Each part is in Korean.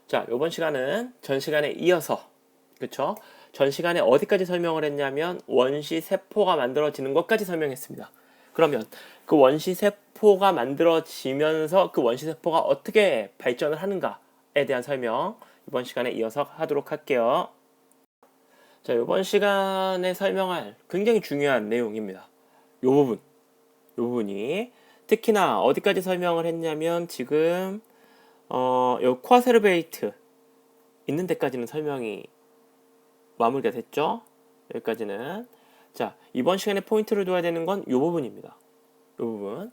자, 이번 시간은 전 시간에 이어서, 그쵸? 전 시간에 어디까지 설명을 했냐면 원시 세포가 만들어지는 것까지 설명했습니다. 그러면 그 원시 세포가 만들어지면서 그 원시 세포가 어떻게 발전을 하는가에 대한 설명 이번 시간에 이어서 하도록 할게요. 자, 이번 시간에 설명할 굉장히 중요한 내용입니다. 요 부분이 특히나 어디까지 설명을 했냐면 지금 요 코아세르베이트 있는 데까지는 설명이 마무리가 됐죠. 여기까지는. 자, 이번 시간에 포인트를 둬야 되는 건 요 부분입니다. 요 부분.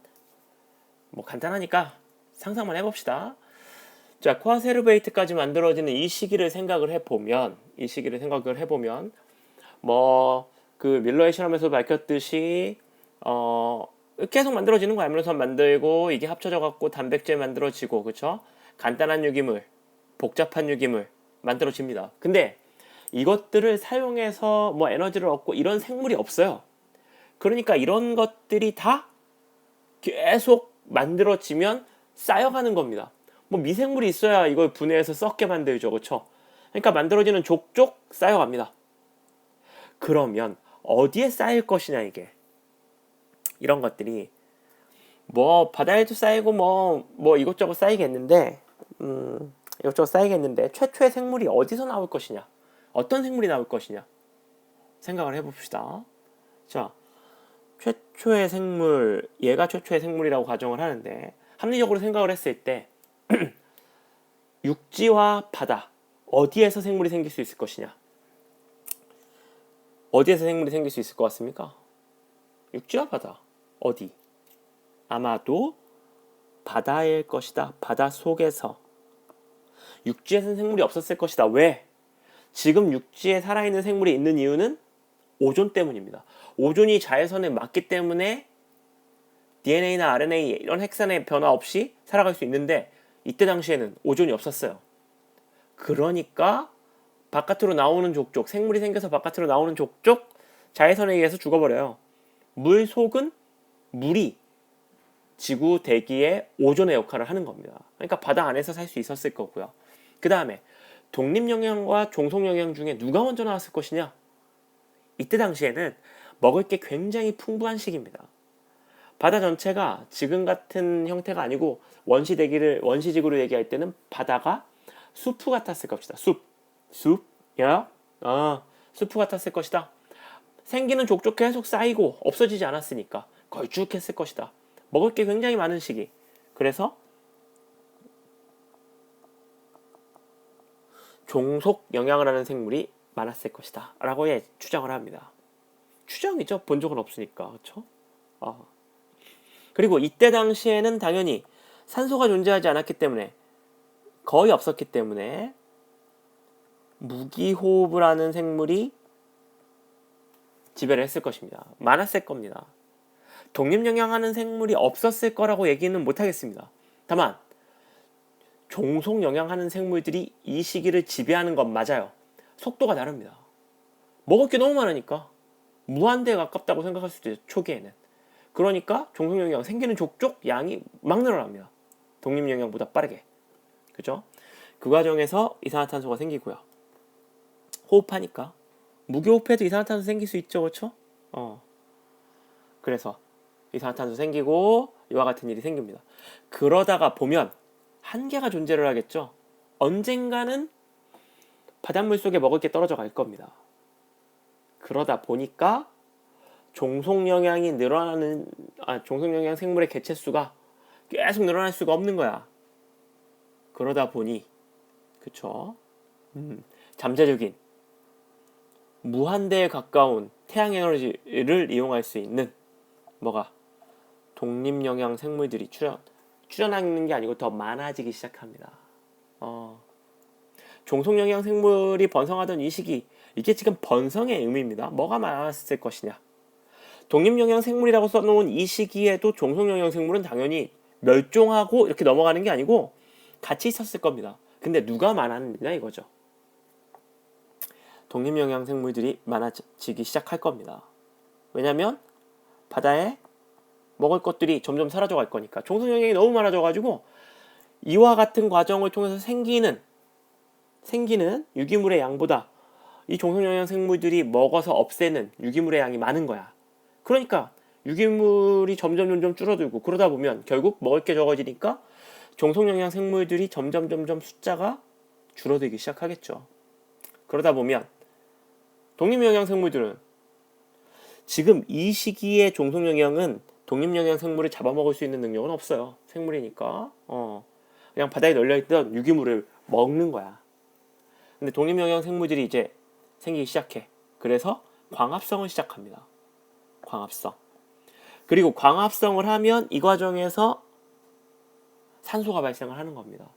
뭐 간단하니까 상상만 해봅시다. 자, 코아세르베이트까지 만들어지는 이 시기를 생각을 해보면 뭐 그 밀러의 실험에서 밝혔듯이 계속 만들어지는 거야. 아미노산 만들고 이게 합쳐져 갖고 단백질 만들어지고, 그쵸? 간단한 유기물, 복잡한 유기물 만들어집니다. 근데 이것들을 사용해서 뭐 에너지를 얻고 이런 생물이 없어요. 그러니까 이런 것들이 다 계속 만들어지면 쌓여가는 겁니다. 뭐 미생물이 있어야 이걸 분해해서 썩게 만들죠, 그렇죠? 그러니까 만들어지는 족족 쌓여갑니다. 그러면 어디에 쌓일 것이냐, 이게. 이런 것들이 뭐 바다에도 쌓이고 뭐 이것저것 쌓이겠는데 최초의 생물이 어디서 나올 것이냐, 어떤 생물이 나올 것이냐 생각을 해봅시다. 자, 최초의 생물, 얘가 최초의 생물이라고 가정을 하는데 합리적으로 생각을 했을 때 육지와 바다 어디에서 생물이 생길 수 있을 것이냐, 어디에서 생물이 생길 수 있을 것 같습니까? 육지와 바다 어디? 아마도 바다일 것이다. 바다 속에서. 육지에서는 생물이 없었을 것이다. 왜? 지금 육지에 살아있는 생물이 있는 이유는 오존 때문입니다. 오존이 자외선에 맞기 때문에 DNA나 RNA 이런 핵산의 변화 없이 살아갈 수 있는데 이때 당시에는 오존이 없었어요. 그러니까 바깥으로 나오는 족족, 생물이 생겨서 바깥으로 나오는 족족 자외선에 의해서 죽어버려요. 물 속은 물이 지구 대기의 오존의 역할을 하는 겁니다. 그러니까 바다 안에서 살 수 있었을 거고요. 그 다음에 독립영양과 종속영양 중에 누가 먼저 나왔을 것이냐? 이때 당시에는 먹을 게 굉장히 풍부한 시기입니다. 바다 전체가 지금 같은 형태가 아니고 원시지구를 얘기할 때는 바다가 숲 같았을 것이다. 숲, 숲 같았을 것이다. 생기는 족족 계속 쌓이고 없어지지 않았으니까 걸쭉했을 것이다. 먹을 게 굉장히 많은 시기. 그래서 종속 영양을 하는 생물이 많았을 것이다 라고 추정을 합니다. 추정이죠. 본 적은 없으니까. 그렇죠? 그리고 이때 당시에는 당연히 산소가 존재하지 않았기 때문에, 거의 없었기 때문에 무기호흡을 하는 생물이 지배를 했을 것입니다. 많았을 겁니다. 독립영양하는 생물이 없었을 거라고 얘기는 못하겠습니다. 다만 종속영양하는 생물들이 이 시기를 지배하는 건 맞아요. 속도가 다릅니다. 먹을 게 너무 많으니까 무한대에 가깝다고 생각할 수도 있죠, 초기에는. 그러니까 종속영양 생기는 족족 양이 막 늘어납니다. 독립영양보다 빠르게. 그죠? 그 과정에서 이산화탄소가 생기고요. 호흡하니까 무기호흡해도 이산화탄소 생길 수 있죠, 그렇죠? 그래서 이산화탄소 생기고 이와 같은 일이 생깁니다. 그러다가 보면 한계가 존재를 하겠죠. 언젠가는 바닷물 속에 먹을 게 떨어져 갈 겁니다. 그러다 보니까 종속영양 생물의 개체수가 계속 늘어날 수가 없는 거야. 그러다 보니, 그쵸? 잠재적인 무한대에 가까운 태양 에너지를 이용할 수 있는 독립영양 생물들이 출현하는 게 아니고 더 많아지기 시작합니다. 종속영양 생물이 번성하던 이 시기, 이게 지금 번성의 의미입니다. 뭐가 많았을 것이냐? 독립영양 생물이라고 써놓은 이 시기에도 종속영양 생물은 당연히 멸종하고 이렇게 넘어가는 게 아니고 같이 있었을 겁니다. 근데 누가 많았느냐 이거죠. 독립영양 생물들이 많아지기 시작할 겁니다. 왜냐면 바다에 먹을 것들이 점점 사라져 갈 거니까. 종속영양이 너무 많아져가지고 이와 같은 과정을 통해서 생기는 생기는 유기물의 양보다 이 종속영양 생물들이 먹어서 없애는 유기물의 양이 많은 거야. 그러니까 유기물이 점점 줄어들고 그러다 보면 결국 먹을 게 적어지니까 종속영양 생물들이 점점 숫자가 줄어들기 시작하겠죠. 그러다 보면 독립영양 생물들은 지금 이 시기에 종속영양은 독립영양 생물을 잡아먹을 수 있는 능력은 없어요. 생물이니까 그냥 바다에 널려있던 유기물을 먹는 거야. 근데 독립영양 생물들이 이제 생기기 시작해. 그래서 광합성을 시작합니다. 광합성. 그리고 광합성을 하면 이 과정에서 산소가 발생을 하는 겁니다.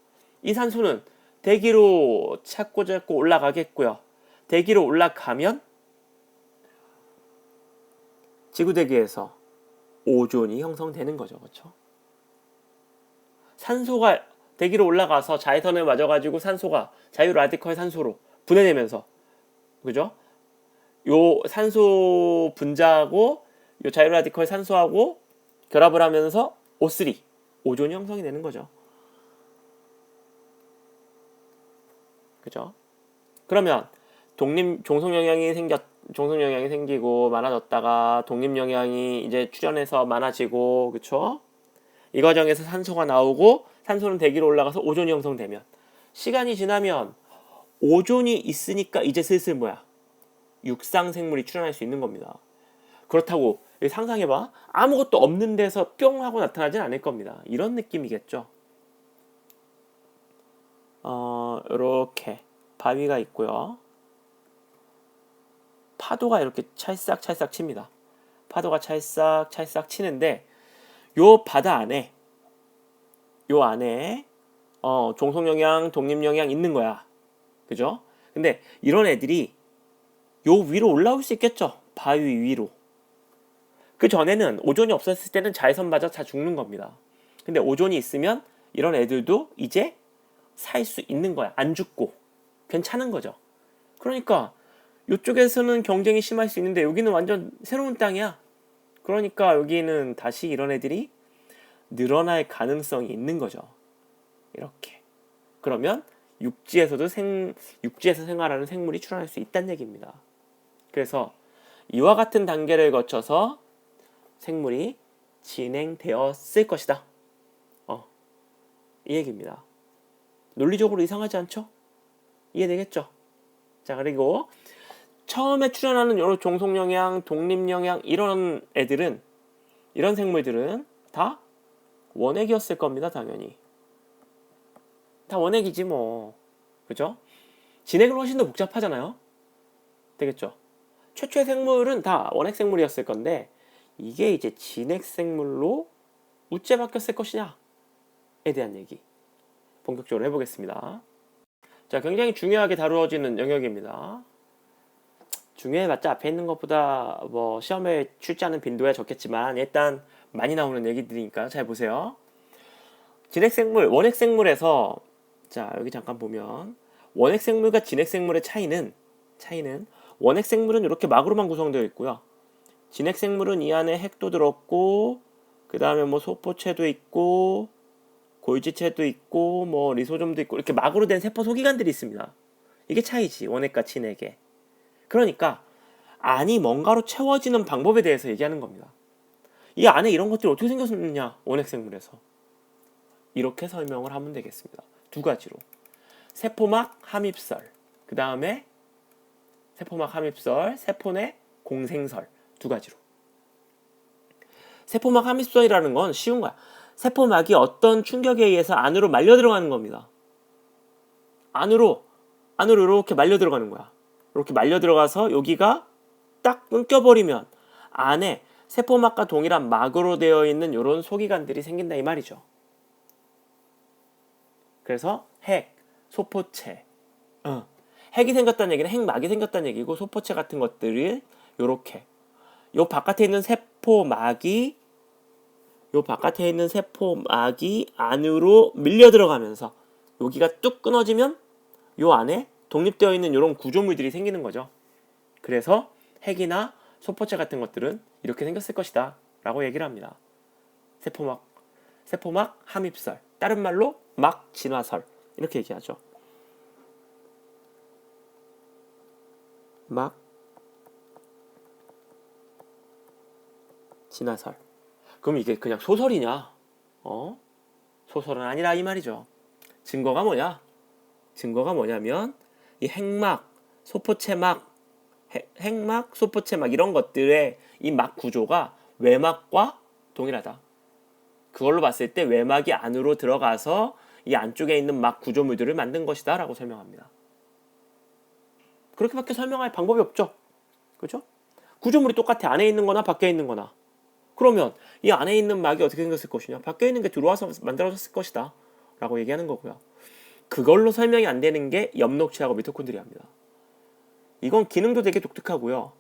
이 산소는 대기로 자꾸 올라가겠고요. 대기로 올라가면 지구대기에서 오존이 형성되는 거죠. 그렇죠? 산소가 대기로 올라가서 자외선을 맞아가지고 산소가 자유 라디컬 산소로 분해되면서, 그죠? 요 산소 분자하고 요 자유 라디컬 산소하고 결합을 하면서 O3, 오존이 형성이 되는 거죠. 그죠? 그러면 종속영양이 생기고 많아졌다가 독립영양이 이제 출현해서 많아지고, 그쵸? 이 과정에서 산소가 나오고 산소는 대기로 올라가서 오존이 형성되면 시간이 지나면 오존이 있으니까 이제 슬슬 뭐야? 육상생물이 출현할 수 있는 겁니다. 그렇다고 상상해봐. 아무것도 없는 데서 뿅 하고 나타나진 않을 겁니다. 이런 느낌이겠죠. 이렇게 바위가 있고요. 파도가 이렇게 찰싹 칩니다. 파도가 찰싹 치는데 요 바다 안에 종속영양, 독립영양 있는 거야. 그죠? 근데 이런 애들이 요 위로 올라올 수 있겠죠. 바위 위로. 그 전에는 오존이 없었을 때는 자외선 맞아 다 죽는 겁니다. 근데 오존이 있으면 이런 애들도 이제 살 수 있는 거야. 안 죽고 괜찮은 거죠. 그러니까 이쪽에서는 경쟁이 심할 수 있는데 여기는 완전 새로운 땅이야. 그러니까 여기는 다시 이런 애들이 늘어날 가능성이 있는 거죠. 이렇게. 그러면 육지에서 생활하는 생물이 출현할 수 있다는 얘기입니다. 그래서 이와 같은 단계를 거쳐서 생물이 진행되었을 것이다. 이 얘기입니다. 논리적으로 이상하지 않죠? 이해되겠죠? 자, 그리고 처음에 출현하는 여러 종속영양, 독립영양 이런 생물들은 다 원액이었을 겁니다. 당연히. 다 원액이지 뭐. 그죠? 진액은 훨씬 더 복잡하잖아요. 되겠죠? 최초의 생물은 다 원액 생물이었을 건데 이게 이제 진액 생물로 우째 바뀌었을 것이냐에 대한 얘기 본격적으로 해보겠습니다. 자, 굉장히 중요하게 다루어지는 영역입니다. 중요해봤자 앞에 있는 것보다 뭐 시험에 출제하는 빈도야 적겠지만 일단 많이 나오는 얘기들이니까 잘 보세요. 진핵생물, 원핵생물에서 자 여기 잠깐 보면 원핵생물과 진핵생물의 차이는 원핵생물은 이렇게 막으로만 구성되어 있고요. 진핵생물은 이 안에 핵도 들었고 그 다음에 뭐 소포체도 있고 골지체도 있고 뭐 리소좀도 있고 이렇게 막으로 된 세포 소기관들이 있습니다. 이게 차이지 원핵과 진핵의. 그러니까 안이 뭔가로 채워지는 방법에 대해서 얘기하는 겁니다. 이 안에 이런 것들이 어떻게 생겼느냐 원핵생물에서 이렇게 설명을 하면 되겠습니다. 두 가지로 세포막 함입설 그 다음에 세포막 함입설 세포내 공생설 두 가지로. 세포막 함입설이라는 건 쉬운 거야. 세포막이 어떤 충격에 의해서 안으로 말려 들어가는 겁니다. 안으로 이렇게 말려 들어가는 거야. 이렇게 말려 들어가서 여기가 딱 끊겨버리면 안에 세포막과 동일한 막으로 되어 있는 이런 소기관들이 생긴다 이 말이죠. 그래서 핵, 소포체, 핵이 생겼다는 얘기는 핵막이 생겼다는 얘기고 소포체 같은 것들을 요렇게 요 바깥에 있는 세포막이 안으로 밀려 들어가면서 여기가 뚝 끊어지면 요 안에 독립되어 있는 이런 구조물들이 생기는 거죠. 그래서 핵이나 소포체 같은 것들은 이렇게 생겼을 것이다 라고 얘기를 합니다. 세포막 함입설 다른 말로 막 진화설 이렇게 얘기하죠. 막, 진화설. 그럼 이게 그냥 소설이냐? 소설은 아니라 이 말이죠. 증거가 뭐냐? 증거가 뭐냐면 이 핵막, 소포체막, 핵막, 소포체막 이런 것들의 이 막 구조가 외막과 동일하다. 그걸로 봤을 때 외막이 안으로 들어가서 이 안쪽에 있는 막 구조물들을 만든 것이다 라고 설명합니다. 그렇게밖에 설명할 방법이 없죠. 그죠? 구조물이 똑같아. 안에 있는 거나 밖에 있는 거나. 그러면 이 안에 있는 막이 어떻게 생겼을 것이냐? 밖에 있는 게 들어와서 만들어졌을 것이다 라고 얘기하는 거고요. 그걸로 설명이 안 되는 게 엽록체하고 미토콘드리아입니다. 이건 기능도 되게 독특하고요.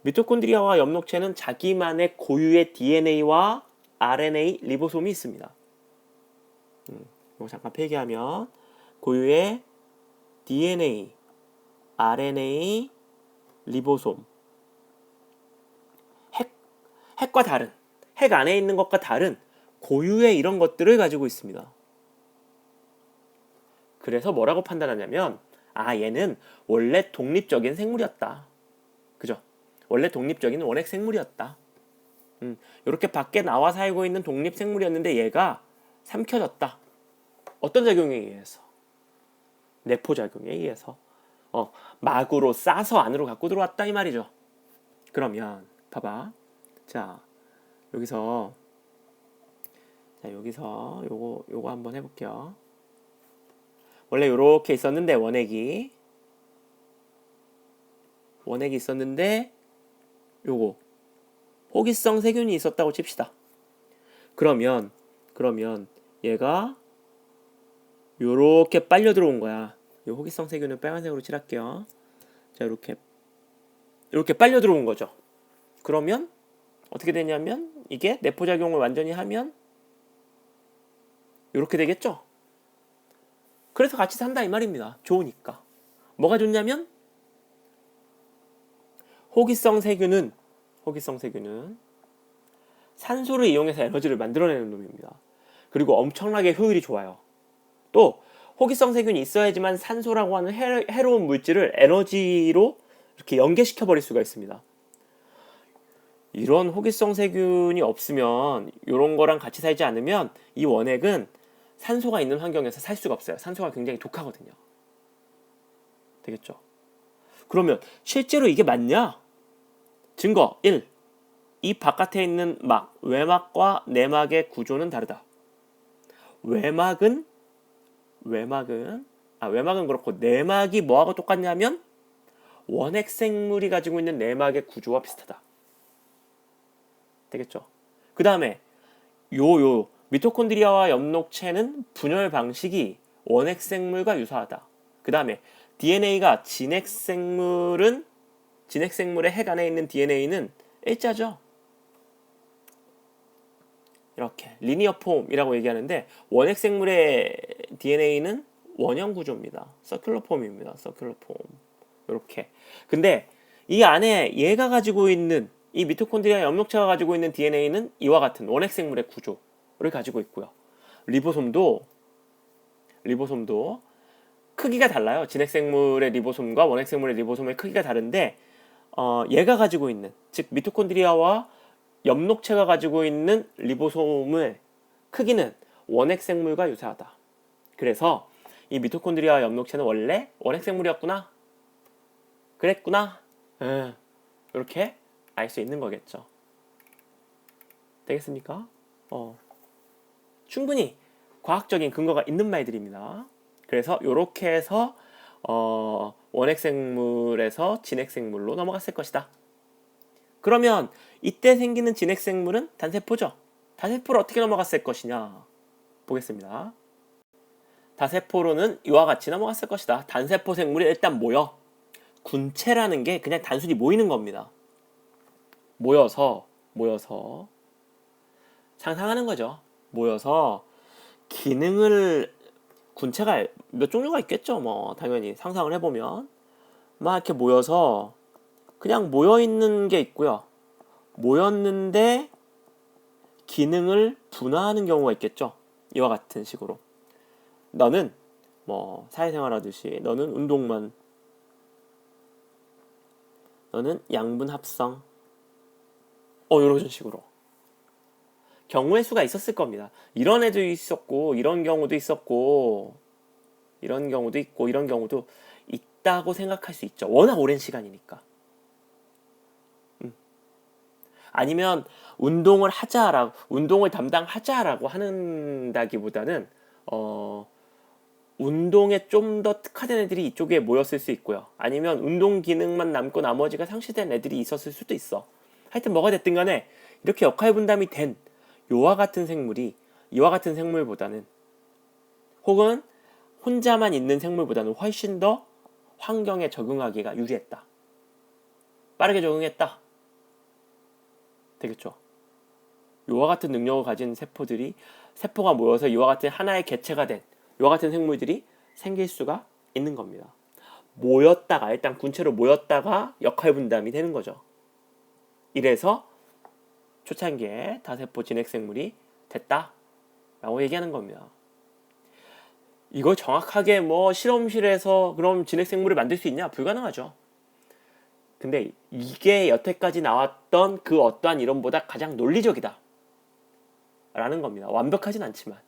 미토콘드리아와 엽록체는 자기만의 고유의 DNA와 RNA, 리보솜이 있습니다. 이거 잠깐 폐기하면 고유의 DNA, RNA, 리보솜. 핵과 다른, 핵 안에 있는 것과 다른 고유의 이런 것들을 가지고 있습니다. 그래서 뭐라고 판단하냐면 얘는 원래 독립적인 생물이었다. 그죠? 원래 독립적인 원핵 생물이었다. 이렇게 밖에 나와 살고 있는 독립 생물이었는데 얘가 삼켜졌다. 어떤 작용에 의해서? 내포작용에 의해서 막으로 싸서 안으로 갖고 들어왔다 이 말이죠. 그러면 봐봐. 자 여기서 요거 한번 해볼게요. 원래 요렇게 있었는데 원핵이 있었는데 요거 호기성 세균이 있었다고 칩시다. 그러면 얘가 요렇게 빨려 들어온 거야. 요 호기성 세균은 빨간색으로 칠할게요. 자 이렇게 빨려 들어온 거죠. 그러면 어떻게 되냐면 이게 내포작용을 완전히 하면 이렇게 되겠죠. 그래서 같이 산다 이 말입니다. 좋으니까. 뭐가 좋냐면 호기성 세균은 산소를 이용해서 에너지를 만들어내는 놈입니다. 그리고 엄청나게 효율이 좋아요. 또 호기성 세균이 있어야지만 산소라고 하는 해로운 물질을 에너지로 이렇게 연계시켜 버릴 수가 있습니다. 이런 호기성 세균이 없으면 이런 거랑 같이 살지 않으면 이 원핵은 산소가 있는 환경에서 살 수가 없어요. 산소가 굉장히 독하거든요. 되겠죠? 그러면 실제로 이게 맞냐? 증거 1. 이 바깥에 있는 막, 외막과 내막의 구조는 다르다. 외막은 그렇고 내막이 뭐하고 똑같냐면 원핵 생물이 가지고 있는 내막의 구조와 비슷하다. 되겠죠? 그 다음에 미토콘드리아와 엽록체는 분열 방식이 원핵 생물과 유사하다. 그 다음에 DNA가 진핵 생물의 핵 안에 있는 DNA는 일자죠. 이렇게 리니어 폼이라고 얘기하는데 원핵 생물의 DNA는 원형 구조입니다. 서큘러 폼입니다. 서큘러 폼. 이렇게. 근데 이 안에 얘가 가지고 있는 이 미토콘드리아 엽록체가 가지고 있는 DNA는 이와 같은 원핵 생물의 구조를 가지고 있고요. 리보솜도 크기가 달라요. 진핵 생물의 리보솜과 원핵 생물의 리보솜의 크기가 다른데 얘가 가지고 있는, 즉 미토콘드리아와 엽록체가 가지고 있는 리보솜의 크기는 원핵 생물과 유사하다. 그래서 이 미토콘드리아와 엽록체는 원래 원핵 생물이었구나. 그랬구나. 이렇게 알 수 있는 거겠죠. 되겠습니까? 충분히 과학적인 근거가 있는 말들입니다. 그래서 이렇게 해서 원핵 생물에서 진핵 생물로 넘어갔을 것이다. 그러면 이때 생기는 진핵 생물은 단세포죠. 단세포로 어떻게 넘어갔을 것이냐 보겠습니다. 다세포로는 이와 같이 넘어갔을 것이다. 단세포 생물이 일단 모여. 군체라는 게 그냥 단순히 모이는 겁니다. 모여서 상상하는 거죠. 모여서 기능을, 군체가 몇 종류가 있겠죠. 뭐 당연히 상상을 해보면 막 이렇게 모여서 그냥 모여있는 게 있고요. 모였는데 기능을 분화하는 경우가 있겠죠. 이와 같은 식으로 너는 뭐 사회생활 하듯이 너는 운동만 너는 양분 합성. 이런 식으로. 경우의 수가 있었을 겁니다. 이런 애도 있었고, 이런 경우도 있었고, 이런 경우도 있고, 이런 경우도 있다고 생각할 수 있죠. 워낙 오랜 시간이니까. 아니면 운동을 담당하자라고 한다기보다는 운동에 좀 더 특화된 애들이 이쪽에 모였을 수 있고요. 아니면 운동 기능만 남고 나머지가 상실된 애들이 있었을 수도 있어. 하여튼 뭐가 됐든 간에 이렇게 역할 분담이 된 이와 같은 생물보다는, 혹은 혼자만 있는 생물보다는 훨씬 더 환경에 적응하기가 유리했다. 빠르게 적응했다. 되겠죠. 이와 같은 능력을 가진 세포가 모여서 이와 같은 하나의 개체가 된 이와 같은 생물들이 생길 수가 있는 겁니다. 일단 군체로 모였다가 역할 분담이 되는 거죠. 이래서 초창기에 다세포 진핵생물이 됐다라고 얘기하는 겁니다. 이걸 정확하게 실험실에서 그럼 진핵생물을 만들 수 있냐? 불가능하죠. 근데 이게 여태까지 나왔던 그 어떠한 이론보다 가장 논리적이다 라는 겁니다. 완벽하진 않지만.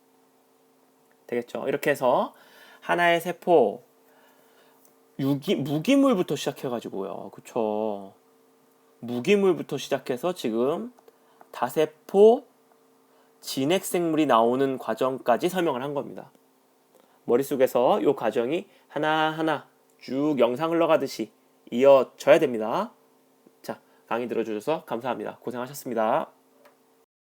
되겠죠. 이렇게 해서 하나의 세포, 무기물부터 시작해가지고요. 그쵸. 무기물부터 시작해서 지금 다세포 진핵생물이 나오는 과정까지 설명을 한 겁니다. 머릿속에서 이 과정이 하나하나 쭉 영상 흘러가듯이 이어져야 됩니다. 자, 강의 들어주셔서 감사합니다. 고생하셨습니다.